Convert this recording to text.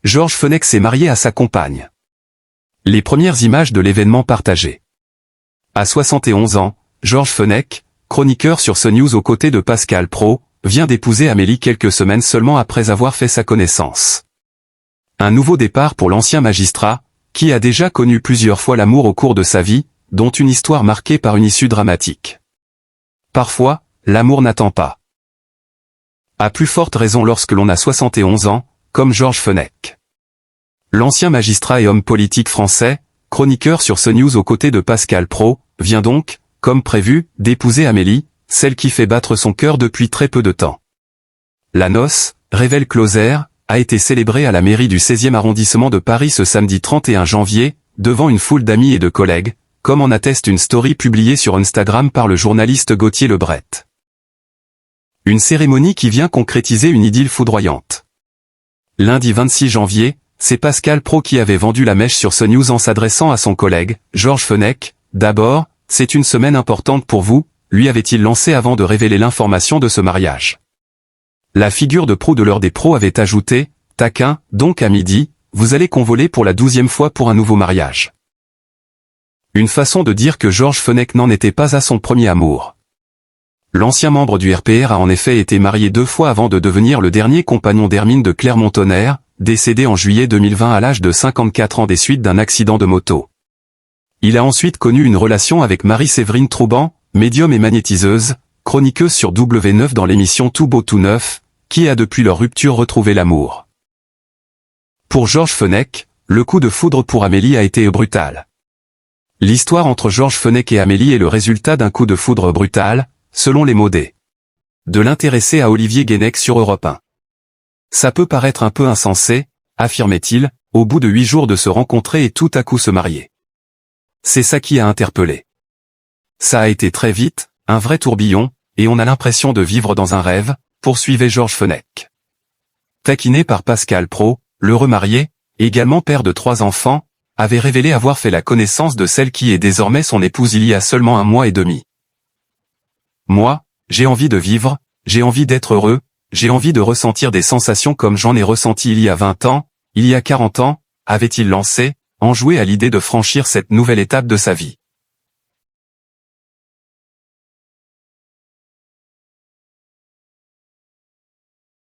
Georges Fenech s'est marié à sa compagne. Les premières images de l'événement partagées. À 71 ans, Georges Fenech, chroniqueur sur CNews aux côtés de Pascal Praud, vient d'épouser Amélie quelques semaines seulement après avoir fait sa connaissance. Un nouveau départ pour l'ancien magistrat, qui a déjà connu plusieurs fois l'amour au cours de sa vie, dont une histoire marquée par une issue dramatique. Parfois, l'amour n'attend pas. À plus forte raison lorsque l'on a 71 ans, comme Georges Fenech. L'ancien magistrat et homme politique français, chroniqueur sur CNews aux côtés de Pascal Praud, vient donc, comme prévu, d'épouser Amélie, celle qui fait battre son cœur depuis très peu de temps. La noce, révèle Closer, a été célébrée à la mairie du 16e arrondissement de Paris ce samedi 31 janvier, devant une foule d'amis et de collègues, comme en atteste une story publiée sur Instagram par le journaliste Gauthier Lebret. Une cérémonie qui vient concrétiser une idylle foudroyante. Lundi 26 janvier, c'est Pascal Praud qui avait vendu la mèche sur CNews en s'adressant à son collègue, Georges Fenech. « D'abord, c'est une semaine importante pour vous », lui avait-il lancé avant de révéler l'information de ce mariage. La figure de proue de l'heure des pros avait ajouté, taquin, donc à midi, vous allez convoler pour la 12e fois pour un nouveau mariage. Une façon de dire que Georges Fenech n'en était pas à son premier amour. L'ancien membre du RPR a en effet été marié 2 fois avant de devenir le dernier compagnon d'Hermine de Clermont-Tonnerre, décédé en juillet 2020 à l'âge de 54 ans des suites d'un accident de moto. Il a ensuite connu une relation avec Marie-Séverine Trouban, médium et magnétiseuse, chroniqueuse sur W9 dans l'émission Tout beau tout neuf, qui a depuis leur rupture retrouvé l'amour. Pour Georges Fenech, le coup de foudre pour Amélie a été brutal. L'histoire entre Georges Fenech et Amélie est le résultat d'un coup de foudre brutal, selon les mots de l'intéressé à Olivier Guénec sur Europe 1. Ça peut paraître un peu insensé, affirmait-il, au bout de 8 jours de se rencontrer et tout à coup se marier. C'est ça qui a interpellé. Ça a été très vite, un vrai tourbillon, et on a l'impression de vivre dans un rêve, poursuivait Georges Fenech. Taquiné par Pascal Praud, l'heureux marié, également père de 3 enfants, avait révélé avoir fait la connaissance de celle qui est désormais son épouse il y a seulement 1 mois et demi. Moi, j'ai envie de vivre, j'ai envie d'être heureux, j'ai envie de ressentir des sensations comme j'en ai ressenti il y a 20 ans, il y a 40 ans, avait-il lancé, enjoué à l'idée de franchir cette nouvelle étape de sa vie.